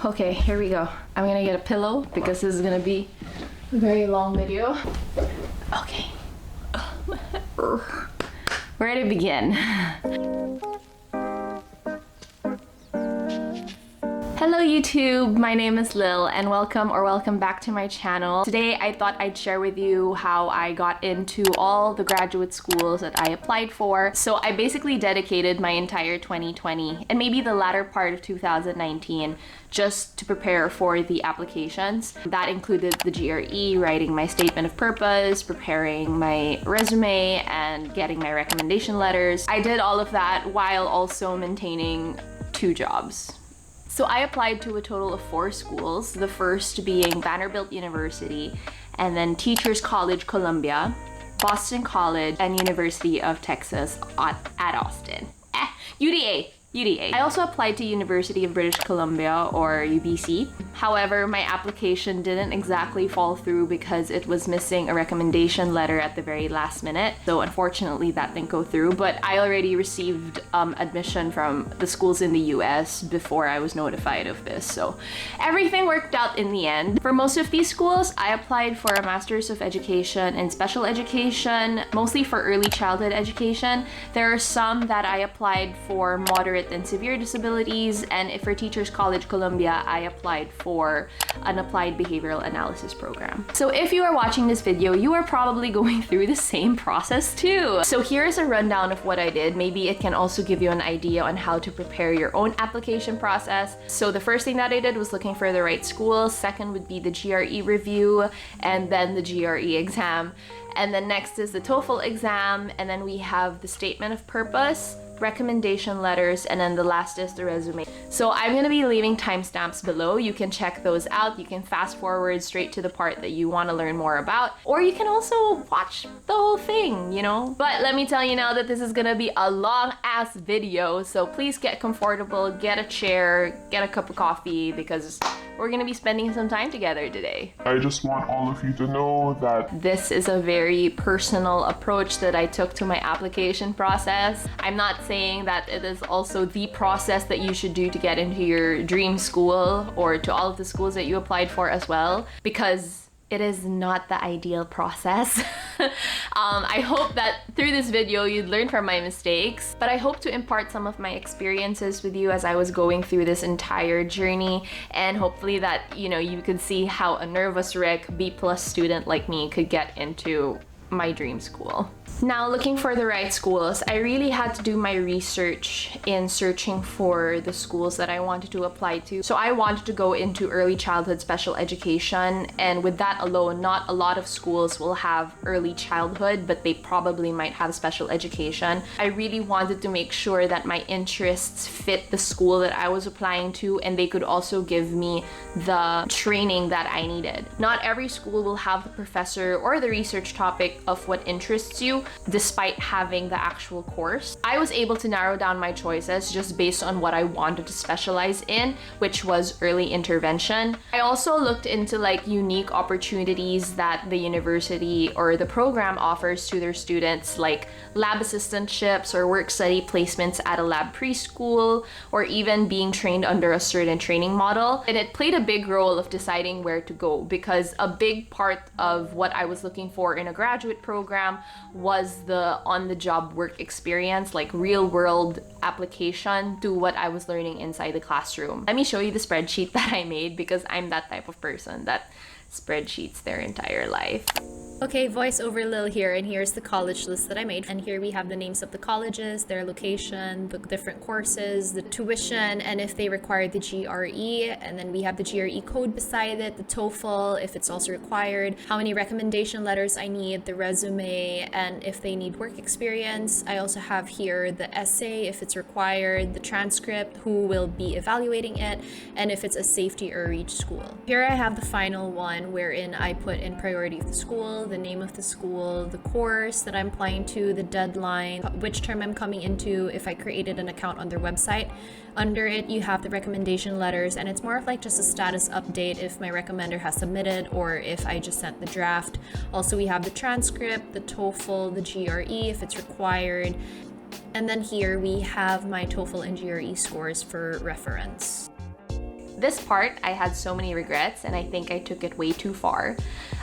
Okay, here we go. I'm gonna get a pillow because this is gonna be a very long video. Okay. Where to begin? Hello YouTube, my name is Lil and welcome back to my channel. Today I thought I'd share with you how I got into all the graduate schools that I applied for. So I basically dedicated my entire 2020 and maybe the latter part of 2019 just to prepare for the applications. That included the GRE, writing my statement of purpose, preparing my resume, and getting my recommendation letters. I did all of that while also maintaining 2 jobs. So I applied to a total of 4 schools, the first being Vanderbilt University, and then Teachers College Columbia, Boston College, and University of Texas at Austin. UDA. I also applied to University of British Columbia, or UBC. However, my application didn't exactly fall through because it was missing a recommendation letter at the very last minute. So unfortunately that didn't go through, but I already received admission from the schools in the US before I was notified of this. So everything worked out in the end. For most of these schools, I applied for a Master's of Education in Special Education, mostly for early childhood education. There are some that I applied for moderate and severe disabilities, and if for Teachers College Columbia, I applied for an applied behavioral analysis program. So if you are watching this video, you are probably going through the same process too. So here's a rundown of what I did. Maybe it can also give you an idea on how to prepare your own application process. So the first thing that I did was looking for the right school. Second would be the GRE review, and then the GRE exam. And then next is the TOEFL exam, and then we have the statement of purpose, recommendation letters, and then the last is the resume. So I'm gonna be leaving timestamps below. You can check those out. You can fast forward straight to the part that you want to learn more about, or you can also watch the whole thing, you know? But let me tell you now that this is gonna be a long ass video, so please get comfortable, get a chair, get a cup of coffee, because we're gonna be spending some time together today. I just want all of you to know that this is a very personal approach that I took to my application process. I'm not saying that it is also the process that you should do to get into your dream school or to all of the schools that you applied for as well, because it is not the ideal process. I hope that through this video you'd learn from my mistakes, but I hope to impart some of my experiences with you as I was going through this entire journey, and hopefully that, you know, you could see how a nervous wreck B+ student like me could get into my dream school. Now, looking for the right schools, I really had to do my research in searching for the schools that I wanted to apply to. So I wanted to go into early childhood special education, and with that alone, not a lot of schools will have early childhood, but they probably might have special education. I really wanted to make sure that my interests fit the school that I was applying to, and they could also give me the training that I needed. Not every school will have the professor or the research topic of what interests you, despite having the actual course. I was able to narrow down my choices just based on what I wanted to specialize in, which was early intervention. I also looked into like unique opportunities that the university or the program offers to their students, like lab assistantships or work study placements at a lab preschool, or even being trained under a certain training model. And it played a big role of deciding where to go, because a big part of what I was looking for in a graduate program was the on-the-job work experience, like real-world application to what I was learning inside the classroom. Let me show you the spreadsheet that I made, because I'm that type of person that spreadsheets their entire life. Okay, voiceover Lil here, and here's the college list that I made. And here we have the names of the colleges, their location, the different courses, the tuition, and if they require the GRE. And then we have the GRE code beside it, the TOEFL, if it's also required, how many recommendation letters I need, the resume, and if they need work experience. I also have here the essay, if it's required, the transcript, who will be evaluating it, and if it's a safety or reach school. Here I have the final one, wherein I put in priority of the school, the name of the school, the course that I'm applying to, the deadline, which term I'm coming into, if I created an account on their website. Under it, you have the recommendation letters, and it's more of like just a status update if my recommender has submitted or if I just sent the draft. Also, we have the transcript, the TOEFL, the GRE if it's required. And then here we have my TOEFL and GRE scores for reference. this part, I had so many regrets and I think I took it way too far.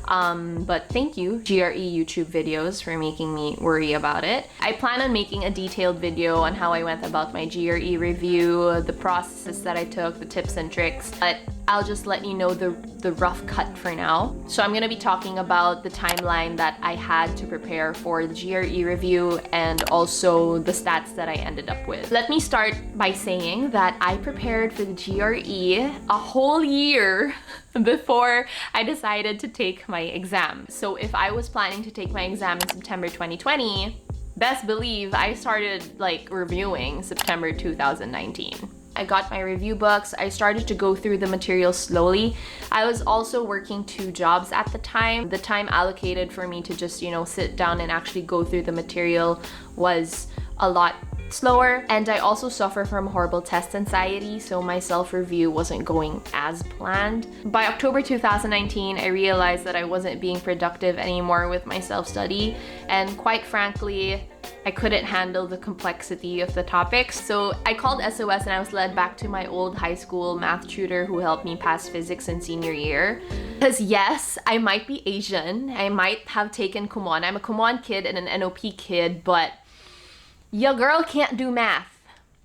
But thank you, GRE YouTube videos, for making me worry about it. I plan on making a detailed video on how I went about my GRE review, the processes that I took, the tips and tricks, but I'll just let you know the rough cut for now. So I'm gonna be talking about the timeline that I had to prepare for the GRE review and also the stats that I ended up with. Let me start by saying that I prepared for the GRE a whole year before I decided to take my exam. So if I was planning to take my exam in September 2020, best believe I started like reviewing September 2019. I got my review books. I started to go through the material slowly. I was also working 2 jobs at the time. The time allocated for me to just, you know, sit down and actually go through the material was a lot slower, and I also suffer from horrible test anxiety, so my self-review wasn't going as planned. By October 2019, I realized that I wasn't being productive anymore with my self-study, and quite frankly, I couldn't handle the complexity of the topics. So I called SOS and I was led back to my old high school math tutor who helped me pass physics in senior year. Because yes, I might be Asian, I might have taken Kumon. I'm a Kumon kid and an NOP kid, but your girl can't do math.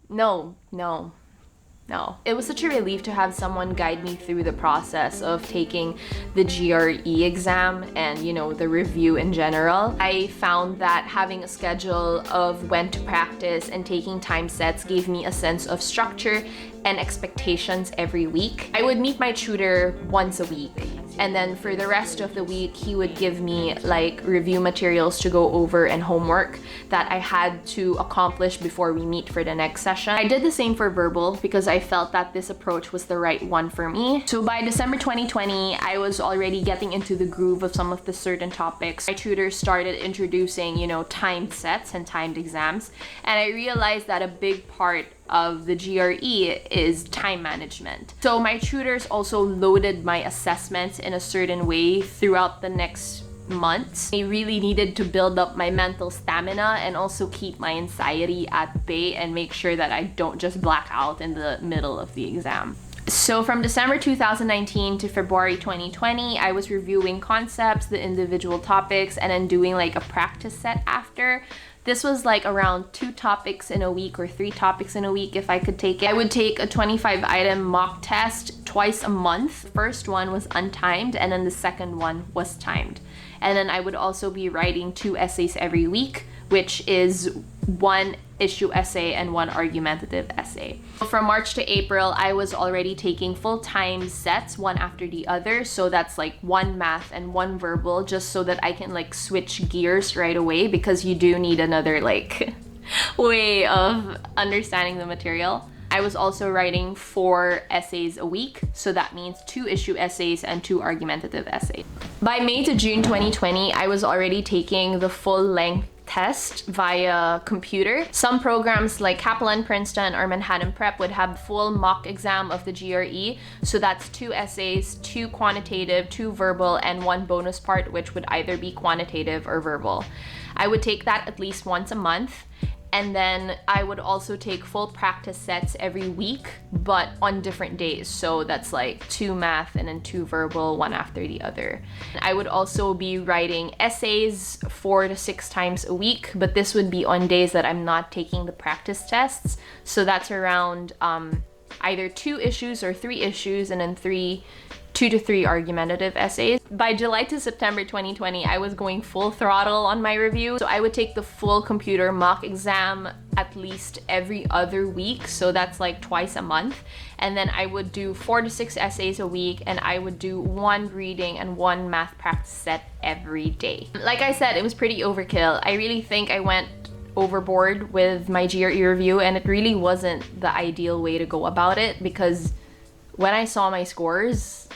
No. It was such a relief to have someone guide me through the process of taking the GRE exam and, you know, the review in general. I found that having a schedule of when to practice and taking time sets gave me a sense of structure and expectations every week. I would meet my tutor once a week, and then for the rest of the week, he would give me like review materials to go over and homework that I had to accomplish before we meet for the next session. I did the same for verbal because I felt that this approach was the right one for me. So by December 2020, I was already getting into the groove of some of the certain topics. My tutor started introducing, you know, timed sets and timed exams, and I realized that a big part of the GRE is time management. So my tutors also loaded my assessments in a certain way throughout the next months. I really needed to build up my mental stamina and also keep my anxiety at bay and make sure that I don't just black out in the middle of the exam. So from December 2019 to February 2020, I was reviewing concepts, the individual topics, and then doing like a practice set after. This was like around 2 topics in a week or 3 topics in a week if I could take it. I would take a 25-item mock test twice a month. The first one was untimed and then the second one was timed. And then I would also be writing 2 essays every week, which is 1 issue essay and 1 argumentative essay. From March to April, I was already taking full-time sets, one after the other. So that's like 1 math and 1 verbal, just so that I can like switch gears right away, because you do need another like way of understanding the material. I was also writing 4 essays a week, so that means 2 issue essays and 2 argumentative essays. By May to June 2020, I was already taking the full-length test via computer. Some programs like Kaplan, Princeton, or Manhattan Prep would have full mock exam of the GRE. So that's 2 essays, 2 quantitative, 2 verbal, and 1 bonus part, which would either be quantitative or verbal. I would take that at least once a month. And then I would also take full practice sets every week, but on different days. So that's like 2 math and then 2 verbal, one after the other. I would also be writing essays 4 to 6 times a week, but this would be on days that I'm not taking the practice tests. So that's around either 2 issues or 3 issues, and then 2 to 3 argumentative essays. By July to September 2020, I was going full throttle on my review. So I would take the full computer mock exam at least every other week. So that's like twice a month. And then I would do 4 to 6 essays a week, and I would do 1 reading and 1 math practice set every day. Like I said, it was pretty overkill. I really think I went overboard with my GRE review, and it really wasn't the ideal way to go about it, because when I saw my scores,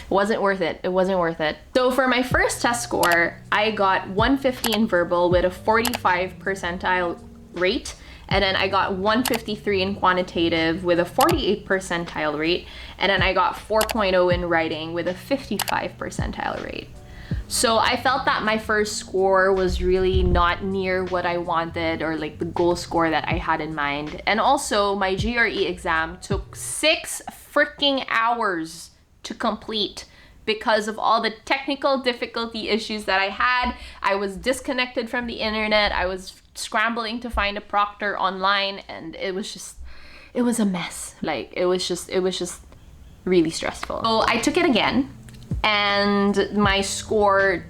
wasn't worth it. It wasn't worth it. So for my first test score, I got 150 in verbal with a 45 percentile rate. And then I got 153 in quantitative with a 48 percentile rate. And then I got 4.0 in writing with a 55 percentile rate. So I felt that my first score was really not near what I wanted, or like the goal score that I had in mind. And also my GRE exam took 6 freaking hours to complete because of all the technical difficulty issues that I had. I was disconnected from the internet. I was scrambling to find a proctor online, and it was a mess. Like it was just really stressful. So I took it again, and my score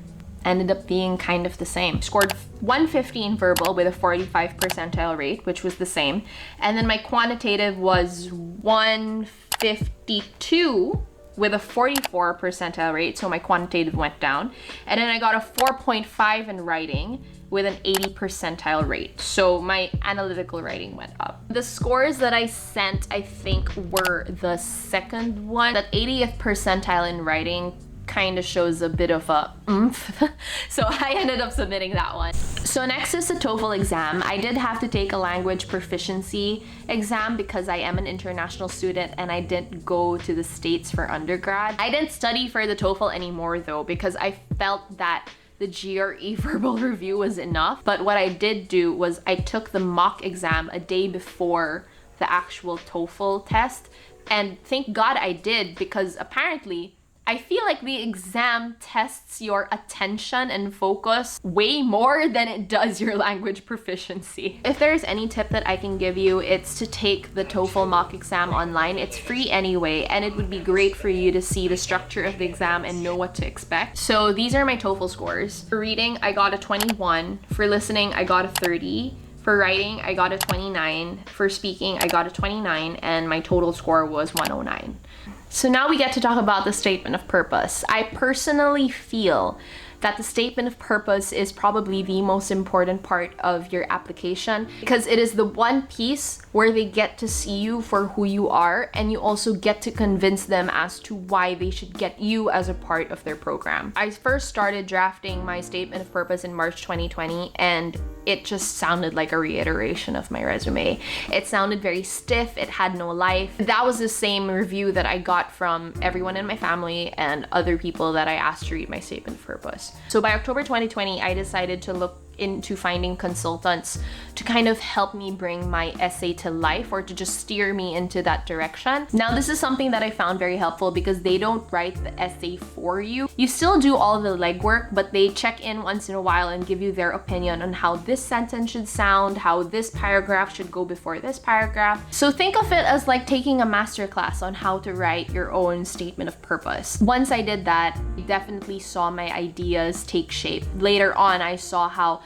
ended up being kind of the same. Scored 150 in verbal with a 45 percentile rate, which was the same. And then my quantitative was 152 with a 44 percentile rate, so my quantitative went down. And then I got a 4.5 in writing with an 80 percentile rate, so my analytical writing went up. The scores that I sent, I think, were the second one. That 80th percentile in writing kind of shows a bit of a oomph, so I ended up submitting that one. So next is the TOEFL exam. I did have to take a language proficiency exam because I am an international student and I didn't go to the States for undergrad. I didn't study for the TOEFL anymore though, because I felt that the GRE verbal review was enough. But what I did do was I took the mock exam a day before the actual TOEFL test, and thank God I did, because apparently I feel like the exam tests your attention and focus way more than it does your language proficiency. If there's any tip that I can give you, it's to take the TOEFL mock exam online. It's free anyway, and it would be great for you to see the structure of the exam and know what to expect. So these are my TOEFL scores. For reading, I got a 21. For listening, I got a 30. For writing, I got a 29. For speaking, I got a 29, and my total score was 109. So now we get to talk about the statement of purpose. I personally feel that the statement of purpose is probably the most important part of your application, because it is the one piece where they get to see you for who you are, and you also get to convince them as to why they should get you as a part of their program. I first started drafting my statement of purpose in March 2020, and it just sounded like a reiteration of my resume. It sounded very stiff, it had no life. That was the same review that I got from everyone in my family and other people that I asked to read my statement of purpose. So by October 2020, I decided to look into finding consultants to kind of help me bring my essay to life, or to just steer me into that direction. Now, this is something that I found very helpful because they don't write the essay for you. You still do all the legwork, but they check in once in a while and give you their opinion on how this sentence should sound, how this paragraph should go before this paragraph. So think of it as like taking a masterclass on how to write your own statement of purpose. Once I did that, I definitely saw my ideas take shape. Later on, I saw how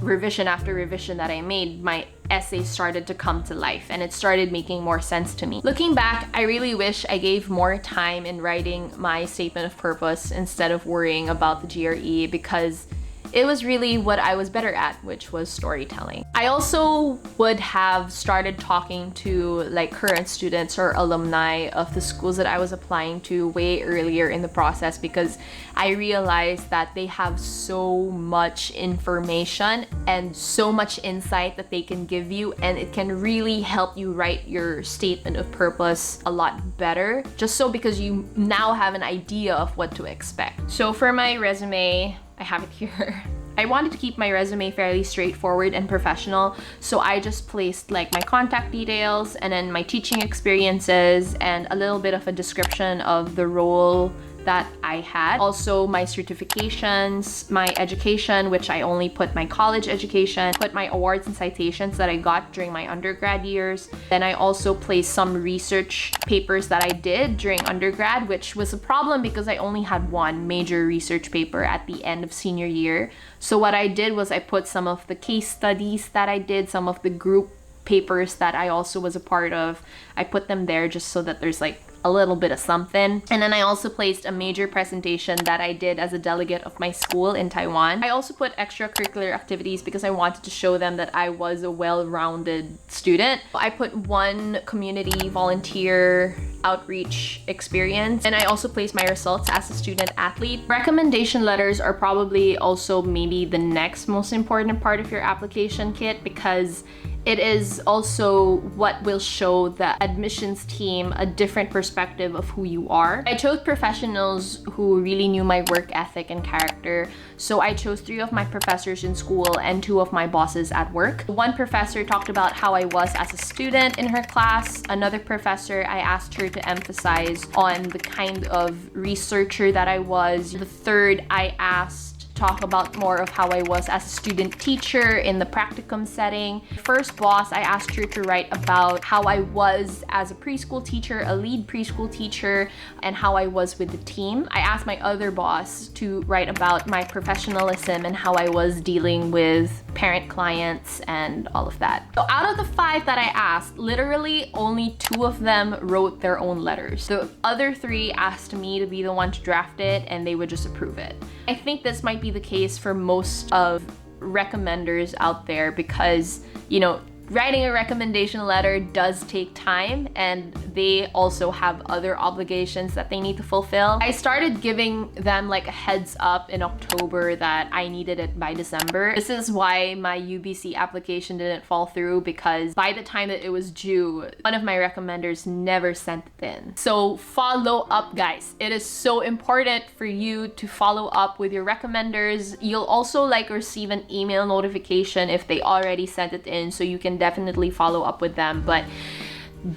revision after revision that I made, my essay started to come to life, and it started making more sense to me. Looking back, I really wish I gave more time in writing my statement of purpose instead of worrying about the GRE, because it was really what I was better at, which was storytelling. I also would have started talking to like current students or alumni of the schools that I was applying to way earlier in the process, because I realized that they have so much information and so much insight that they can give you, and it can really help you write your statement of purpose a lot better, just so because you now have an idea of what to expect. So for my resume, I have it here. I wanted to keep my resume fairly straightforward and professional, so I just placed like my contact details and then my teaching experiences and a little bit of a description of the role that I had. Also my certifications, my education, which I only put my college education, put my awards and citations that I got during my undergrad years. Then I also placed some research papers that I did during undergrad, which was a problem because I only had one major research paper at the end of senior year. So what I did was I put some of the case studies that I did, some of the group papers that I also was a part of. I put them there just so that there's like a little bit of something. And then I also placed a major presentation that I did as a delegate of my school in Taiwan. I also put extracurricular activities because I wanted to show them that I was a well-rounded student. I put one community volunteer outreach experience, and I also placed my results as a student athlete. Recommendation letters are probably also maybe the next most important part of your application kit, because it is also what will show the admissions team a different perspective of who you are. I chose professionals who really knew my work ethic and character. So I chose 3 of my professors in school and 2 of my bosses at work. One professor talked about how I was as a student in her class. Another professor, I asked her to emphasize on the kind of researcher that I was. The third, I asked talk about more of how I was as a student teacher in the practicum setting. First boss, I asked her to write about how I was as a preschool teacher, a lead preschool teacher, and how I was with the team. I asked my other boss to write about my professionalism and how I was dealing with parent clients and all of that. So out of the 5 that I asked, literally only 2 of them wrote their own letters. The other 3 asked me to be the one to draft it and they would just approve it. I think this might be the case for most of recommenders out there because, you know, writing a recommendation letter does take time and they also have other obligations that they need to fulfill. I started giving them like a heads up in October that I needed it by December. This is why my UBC application didn't fall through, because by the time that it was due, one of my recommenders never sent it in. So follow up, guys. It is so important for you to follow up with your recommenders. You'll also like receive an email notification if they already sent it in, so you can definitely follow up with them, but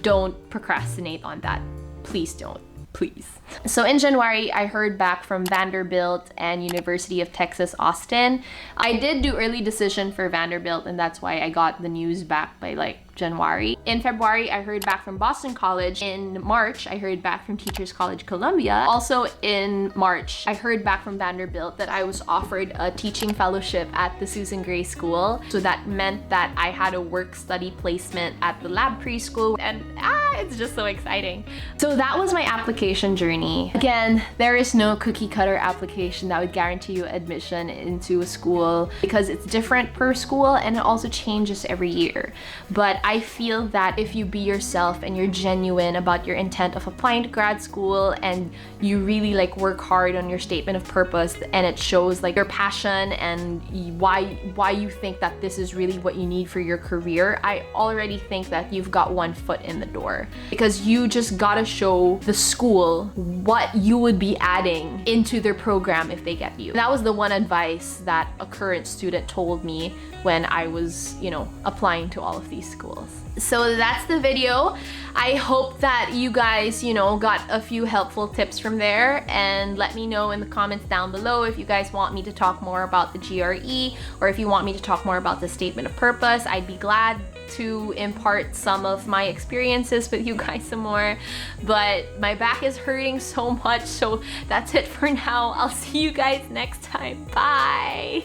don't procrastinate on that. Please don't. Please. So in January, I heard back from Vanderbilt and University of Texas, Austin. I did do early decision for Vanderbilt, and that's why I got the news back by like January. In February, I heard back from Boston College. In March, I heard back from Teachers College Columbia. Also in March, I heard back from Vanderbilt that I was offered a teaching fellowship at the Susan Gray School. So that meant that I had a work-study placement at the lab preschool, and it's just so exciting. So that was my application journey. Again, there is no cookie cutter application that would guarantee you admission into a school because it's different per school and it also changes every year. But I feel that if you be yourself and you're genuine about your intent of applying to grad school and you really like work hard on your statement of purpose and it shows like your passion and why you think that this is really what you need for your career, I already think that you've got one foot in the door, because you just gotta show the school what you would be adding into their program if they get you. That was the one advice that a current student told me when I was, you know, applying to all of these schools. So that's the video. I hope that you guys, you know, got a few helpful tips from there, and let me know in the comments down below if you guys want me to talk more about the GRE or if you want me to talk more about the statement of purpose. I'd be glad to impart some of my experiences with you guys some more, but my back is hurting so much, so that's it for now. I'll see you guys next time. Bye!